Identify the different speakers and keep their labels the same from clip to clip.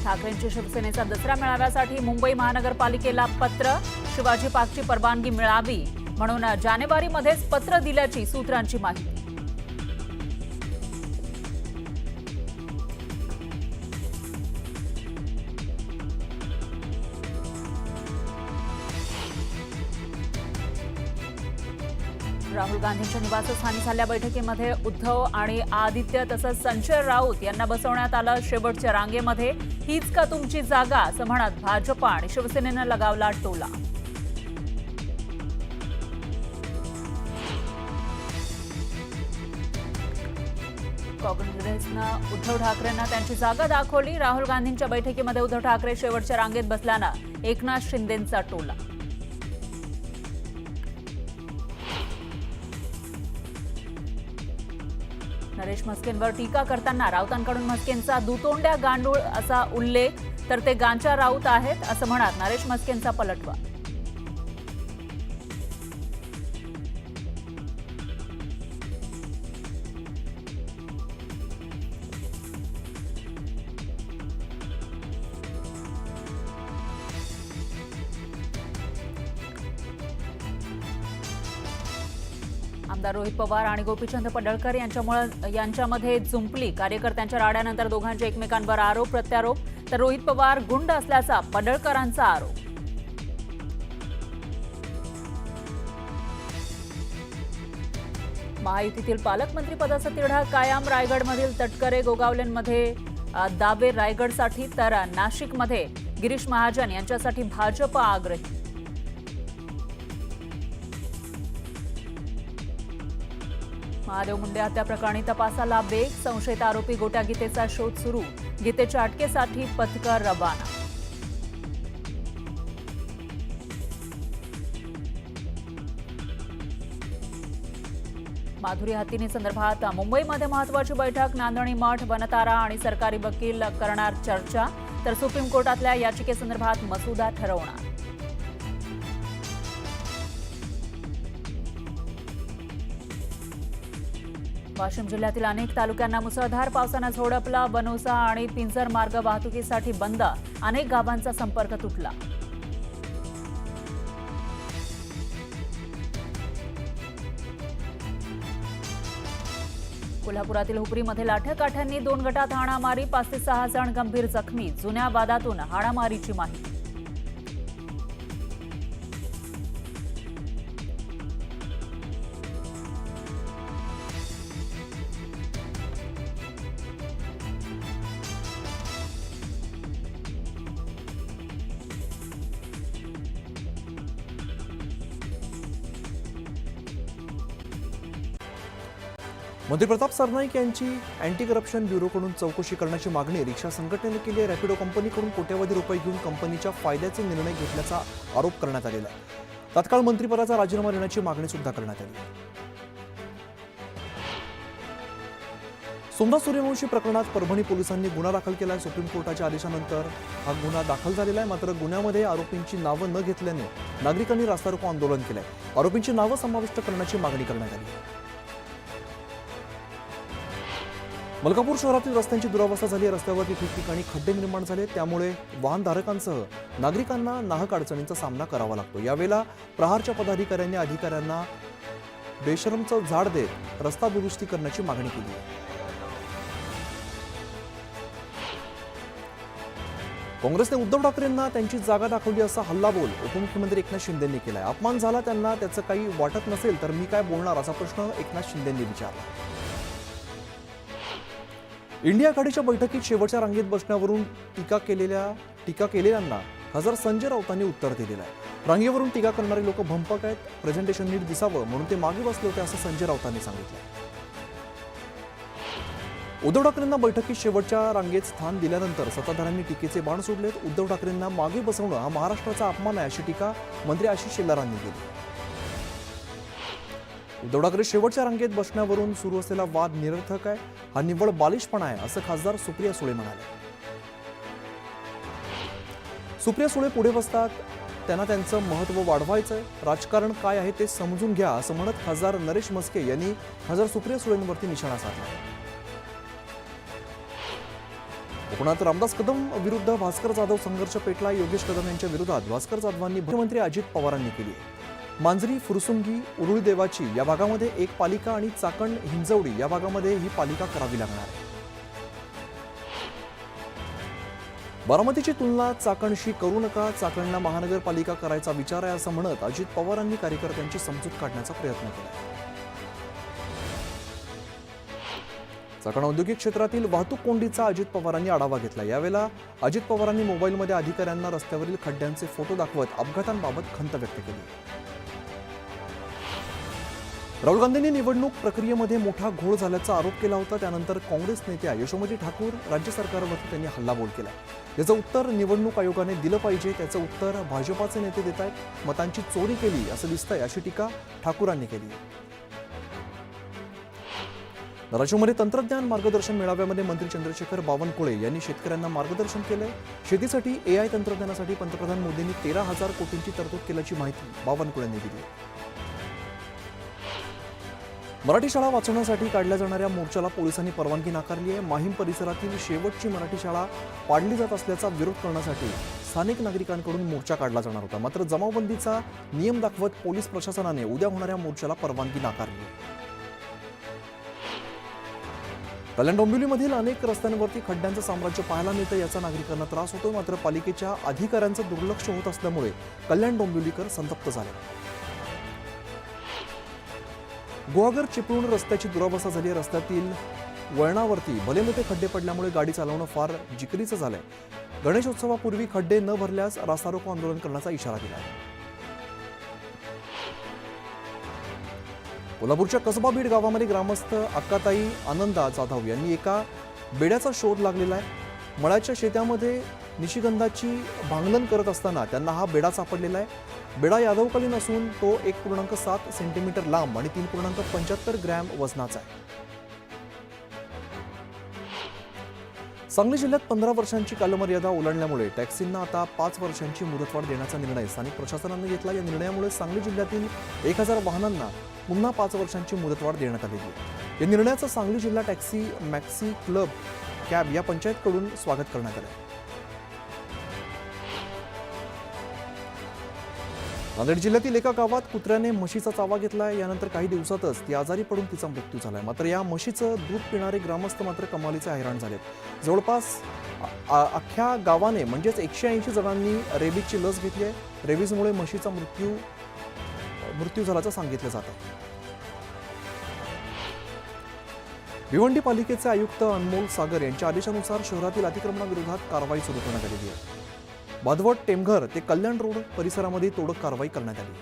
Speaker 1: ठाकरेंची शिवसेनेचा दसरा मेळाव्यासाठी मुंबई महानगरपालिकेला पत्र. शिवाजी पार्कची परवानगी मिळावी म्हणून जानेवारीमध्येच पत्र दिल्याची सूत्रांची माहिती. राहुल गांधींच्या निवासस्थानी झालेल्या बैठकीमध्ये उद्धव आणि आदित्य तसंच संजय राऊत यांना बसवण्यात आलं शेवटच्या रांगेमध्ये. हीच का तुमची जागा असं म्हणत भाजप आणि शिवसेनेनं लगावला टोला. काँग्रेसनं उद्धव ठाकरेंना त्यांची जागा दाखवली. राहुल गांधींच्या बैठकीमध्ये उद्धव ठाकरे शेवटच्या रांगेत बसल्यानं एकनाथ शिंदेंचा टोला. नरेश म्हस्केंवर टीका करताना राऊतांकडून म्हस्केंचा दुतोंड्या गांडूळ असा उल्लेख, तर ते गांच्या राऊत आहेत असं म्हणत नरेश म्हस्केंचा पलटवार. आमदार रोहित पवार आणि गोपीचंद पडळकर यांच्यामध्ये जुंपली. कार्यकर्त्यांच्या राड्यानंतर दोघांचे एकमेकांवर आरोप प्रत्यारोप, तर रोहित पवार गुंड असल्याचा पडळकरांचा आरोप. महायुतीतील पालकमंत्री पदाचा तिढा कायम. रायगडमधील तटकरे गोगावलेंमध्ये दावे रायगडसाठी, तर नाशिकमध्ये गिरीश महाजन यांच्यासाठी भाजप आग्रही. महादेव मुंडे हत्या प्रकरणी तपासाला वेग. संशयित आरोपी गोट्या गीतेचा शोध सुरू. गीतेच्या अटकेसाठी पथकर रवाना. माधुरी हत्तीनी संदर्भात मुंबईमध्ये महत्त्वाची बैठक. नांदणी मठ, वनतारा आणि सरकारी वकील करणार चर्चा, तर सुप्रीम कोर्टातल्या याचिकेसंदर्भात मसुदा ठरवणार. वाशिम जिल्ह्यातील अनेक तालुक्यांना मुसळधार पावसानं झोडपला. बनोसा आणि पिंजर मार्ग वाहतुकीसाठी बंद. अनेक गावांचा संपर्क तुटला. कोल्हापुरातील हुपरीमध्ये लाठ्याकाठ्यांनी 2 गटात हाणामारी. 5 ते 6 जण गंभीर जखमी. जुन्या वादातून हाणामारीची माहिती.
Speaker 2: मंत्री प्रताप सरनाईक यांची अँटी करप्शन ब्युरोकडून चौकशी करण्याची मागणी रिक्षा संघटनेने केली आहे. रॅपिडो कंपनीकडून कोट्यवधी रुपये घेऊन कंपनीच्या फायद्याचे निर्णय घेतल्याचा आरोप करण्यात आलेला आहे. तात्काळ मंत्रिपदाचा राजीनामा देण्याची मागणी सुद्धा करण्यात आली. सोमनाथ सूर्यवंशी प्रकरणात परभणी पोलिसांनी गुन्हा दाखल केला आहे. सुप्रीम कोर्टाच्या आदेशानंतर हा गुन्हा दाखल झालेला आहे. मात्र गुन्ह्यामध्ये आरोपींची नावं न घेतल्याने नागरिकांनी रास्ता रोको आंदोलन केलंय. आरोपींची नावं समाविष्ट करण्याची मागणी करण्यात आली. मलकापूर शहरातील रस्त्यांची दुरावस्था झाली. रस्त्यावरती ठिकठिकाणी खड्डे निर्माण झाले, त्यामुळे वाहनधारकांसह नागरिकांना नाहक अडचणींचा सामना करावा लागतो. यावेळेला प्रहारच्या पदाधिकाऱ्यांनी अधिकाऱ्यांना बेशरमचं झाड देत रस्ता दुरुस्ती करण्याची मागणी केली. काँग्रेसने उद्धव ठाकरेंना त्यांची जागा दाखवली असा हल्लाबोल उपमुख्यमंत्री एकनाथ शिंदेंनी केलाय. अपमान झाला त्यांना, त्याचं काही वाटत नसेल तर मी काय बोलणार असा प्रश्न एकनाथ शिंदेंनी विचारला. इंडिया आघाडीच्या बैठकीत शेवटच्या रांगेत बसण्यावरून टीका केलेल्यांना खासदार संजय राऊतांनी उत्तर दिलेलं आहे. रांगेवरून टीका करणारे लोक भंपक आहेत. प्रेझेंटेशन नीट दिसावं म्हणून ते मागे बसले होते असं संजय राऊतांनी सांगितलं. उद्धव ठाकरेंना बैठकीत शेवटच्या रांगेत स्थान दिल्यानंतर सत्ताधाऱ्यांनी टीकेचे बाण सोडलेत. उद्धव ठाकरेंना मागे बसवणं हा महाराष्ट्राचा अपमान आहे अशी टीका मंत्री आशिष शेलारांनी केली. उद्धव ठाकरे शेवटच्या रांगेत बसण्यावरून सुरू असलेला वाद निरर्थक आहे, हा निव्वळ बालिशपणा आहे असं खासदार सुप्रिया सुळे म्हणाले. सुप्रिया सुळे पुढे बसतात, त्यांना त्यांचं महत्त्व वाढवायचंय, राजकारण काय आहे ते समजून घ्या असं म्हणत खासदार नरेश म्हस्के यांनी खासदार सुप्रिया सुळेंवरती निशाणा साधला. कोकणात रामदास कदम विरुद्ध भास्कर जाधव संघर्ष पेटला. योगेश कदम यांच्या विरोधात भास्कर जाधवांनी मुख्यमंत्री अजित पवारांनी केली. मांजरी, फुरसुंगी, उरुळी देवाची या भागामध्ये एक पालिका आणि चाकण, हिंजवडी या भागामध्ये ही पालिका करावी लागणार आहे. बारामतीची तुलना चाकणशी करू नका, चाकणला महानगरपालिका करायचा विचार आहे असं म्हणत अजित पवारांनी कार्यकर्त्यांची समजूत काढण्याचा प्रयत्न केला. चाकण औद्योगिक क्षेत्रातील वाहतूक कोंडीचा अजित पवारांनी आढावा घेतला. यावेळेला अजित पवारांनी मोबाईलमध्ये अधिकाऱ्यांना रस्त्यावरील खड्ड्यांचे फोटो दाखवत अपघातांबाबत खंत व्यक्त केली. राहुल गांधींनी निवडणूक प्रक्रियेमध्ये मोठा घोळ झाल्याचा आरोप केला होता. त्यानंतर काँग्रेस नेत्या यशोमती ठाकूर राज्य सरकारवरती त्यांनी हल्लाबोल केला. याचं उत्तर निवडणूक आयोगाने दिलं पाहिजे, त्याचं उत्तर भाजपाचे नेते देत आहेत. मतांची चोरी केली असं दिसतंय, अशी टीका ठाकूरांनी केली. धाराशिवमध्ये तंत्रज्ञान मार्गदर्शन मेळाव्यामध्ये मंत्री चंद्रशेखर बावनकुळे यांनी शेतकऱ्यांना मार्गदर्शन केलंय. शेतीसाठी AI तंत्रज्ञानासाठी पंतप्रधान मोदींनी 13,000 कोटींची तरतूद केल्याची माहिती बावनकुळेंनी दिली. मराठी शाळा वाचवण्यासाठी काढल्या जाणाऱ्या मोर्चाला पोलिसांनी परवानगी नाकारली आहे. माहीम परिसरातील शेवटची मराठी शाळा पाडली जात असल्याचा विरोध करण्यासाठी स्थानिक नागरिकांकडून मोर्चा काढला जाणार होता. मात्र जमावबंदीचा नियम दाखवत पोलीस प्रशासनाने उद्या होणाऱ्या मोर्चाला परवानगी नाकारली. कल्याण डोंबिवलीमधील अनेक रस्त्यांवरती खड्ड्यांचं साम्राज्य पाहायला मिळतं. याचा नागरिकांना त्रास होतो. मात्र पालिकेच्या अधिकाऱ्यांचं दुर्लक्ष होत असल्यामुळे कल्याण डोंबिवलीकर संतप्त झाले. गुहागर चिपळूण रस्त्याची दुरावस्था झाली आहे. रस्त्यातील वळणावरती भलेमोठे खड्डे पडल्यामुळे गाडी चालवणं फार जिकिरीचं झालंय. गणेशोत्सवापूर्वी खड्डे न भरल्यास रास्ता रोको आंदोलन करण्याचा इशारा दिला. कोल्हापूरच्या कसबा बीड गावामध्ये ग्रामस्थ अक्काताई आनंदा जाधव यांनी एका बेड्याचा शोध लागलेला आहे. मळ्याच्या शेतामध्ये निशिगंधाची भांगलन करत असताना त्यांना हा बेडा सापडलेला आहे. बेडा यादवकालीन असून तो 1.7 सेंटीमीटर लांब आणि 3.75 ग्रॅम वजनाचा आहे. सांगली जिल्ह्यात 15 वर्षांची कालमर्यादा ओलांडल्यामुळे टॅक्सींना आता 5 वर्षांची मुदतवाढ देण्याचा निर्णय स्थानिक प्रशासनाने घेतला. या निर्णयामुळे सांगली जिल्ह्यातील 1000 वाहनांना पुन्हा 5 वर्षांची मुदतवाढ देण्यात आलेली आहे. या निर्णयाचं सांगली जिल्हा टॅक्सी मॅक्सी क्लब कॅब या पंचायतकडून स्वागत करण्यात आलं. नांदेड जिल्ह्यातील एका गावात कुत्र्याने म्हशीचा चावा घेतलाय. यानंतर काही दिवसातच ती आजारी पडून तिचा मृत्यू झालाय. मात्र या म्हशीचं दूध पिणारे ग्रामस्थ मात्र कमालीचे हैराण झालेत. जवळपास अख्ख्या गावाने म्हणजेच 180 जणांनी रेबीजची लस घेतली आहे. रेबीजमुळे म्हशीचा मृत्यू झाल्याचं सांगितलं जातं. भिवंडी पालिकेचे आयुक्त अनमोल सागर यांच्या आदेशानुसार शहरातील अतिक्रमणाविरोधात कारवाई सुरू करण्यात आलेली आहे. बाधवट टेमघर ते कल्याण रोड परिसरामध्ये तोडक कारवाई करण्यात आली.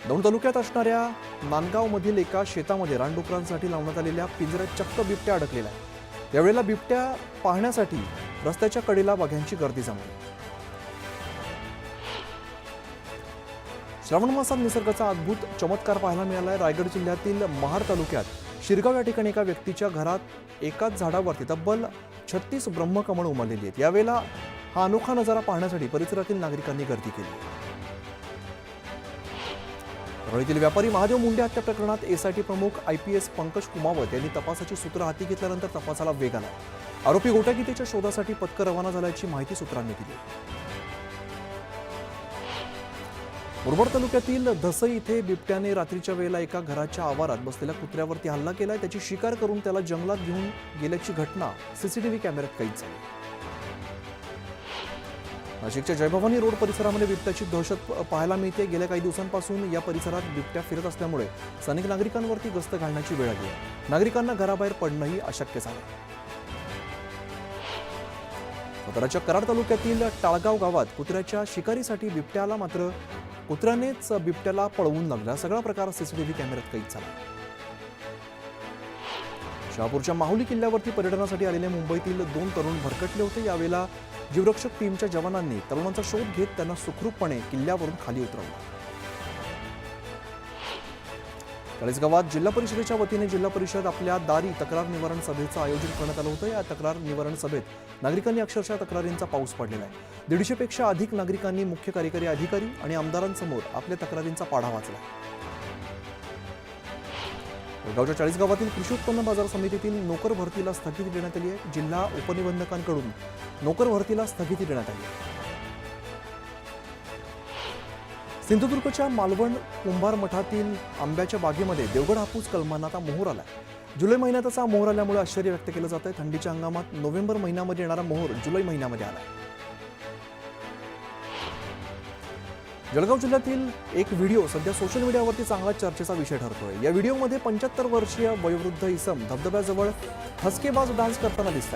Speaker 2: दौंड तालुक्यात असणाऱ्या नांदगावमधील एका शेतामध्ये रानडुकरांसाठी लावण्यात आलेल्या पिंजऱ्यात चक्क बिबट्या अडकलेला आहे. यावेळेला बिबट्या पाहण्यासाठी रस्त्याच्या कडेला वाघ्यांची गर्दी जमली. श्रावण मासात निसर्गाचा अद्भुत चमत्कार पाहायला मिळाला आहे. रायगड जिल्ह्यातील महाड तालुक्यात शिरगाव या ठिकाणी एका व्यक्तीच्या घरात एकाच झाडावरती तब्बल 36 ब्रह्मकमळ उमललेली आहेत. यावेळेला हा अनोखा नजारा पाहण्यासाठी परिसरातील नागरिकांनी गर्दी केली. परळीतील व्यापारी महादेव मुंडे हत्या प्रकरणात SIT प्रमुख IPS पंकज कुमावत यांनी तपासाची सूत्र हाती घेतल्यानंतर तपासाला वेग आला. आरोपी गोटागीतेच्या शोधासाठी पथकं रवाना झाल्याची माहिती सूत्रांनी दिली. मुरबाड तालुक्यातील धसई इथे बिबट्याने रात्रीच्या वेळेला एका घराच्या आवारात बसलेल्या कुत्र्यावरती हल्ला केलाय. त्याची शिकार करून त्याला जंगलात घेऊन गेल्याची घटना CCTV कॅमेऱ्यात कैद झाली. नाशिकच्या जयभवानी रोड परिसरामध्ये बिबट्याची दहशत पाहायला मिळते. गेल्या काही दिवसांपासून या परिसरात बिबट्या फिरत असल्यामुळे स्थानिक नागरिकांवरती गस्त घालण्याची वेळ आली आहे. नागरिकांना घराबाहेर पडणंही अशक्य झालं. साताराच्या कराड तालुक्यातील टाळगाव गावात कुत्र्याच्या शिकारीसाठी बिबट्या आला. मात्र कुत्र्यानेच बिबट्याला पळवून लागला. सगळा प्रकार CCTV कॅमेऱ्यात कैद झाला. शहापूरच्या माहुली किल्ल्यावरती पर्यटनासाठी आलेले मुंबईतील 2 तरुण भरकटले होते. यावेळेला जीवरक्षक टीमच्या जवानांनी तरुणांचा शोध घेत त्यांना सुखरूपपणे किल्ल्यावरून खाली उतरवलं. चाळीसगावात जिल्हा परिषदेच्या वतीने जिल्हा परिषद आपल्या दारी तक्रार निवारण सभेचं आयोजन करण्यात आलं होतं. या तक्रार निवारण सभेत नागरिकांनी अक्षरशः तक्रारींचा पाऊस पडलेला आहे. 150 पेक्षा अधिक नागरिकांनी मुख्य कार्यकारी अधिकारी आणि आमदारांसमोर आपल्या तक्रारींचा पाढा वाचला. जळगावच्या 40 गावातील कृषी उत्पन्न बाजार समितीतील नोकर भरतीला स्थगिती देण्यात आली आहे. जिल्हा उपनिबंधकांकडून नोकर भरतीला स्थगिती देण्यात आली आहे. सिंधुदुर्गच्या मालवण कुंभार मठातील आंब्याच्या बागेमध्ये देवगड हापूस कलमांना आता मोहर आलाय. जुलै महिन्यात असा मोहर आल्यामुळे आश्चर्य व्यक्त केलं जात आहे. थंडीच्या हंगामात नोव्हेंबर महिन्यामध्ये येणारा मोहर जुलै महिन्यामध्ये आलाय. जळगाव जिल्ह्यातील एक व्हिडिओ सध्या सोशल मीडियावरती चांगला चर्चेचा विषय ठरतोय. या व्हिडिओमध्ये 75 वर्षीय वयोवृद्ध इसम धबधब्याजवळ ठसकेबाज डान्स करताना दिसत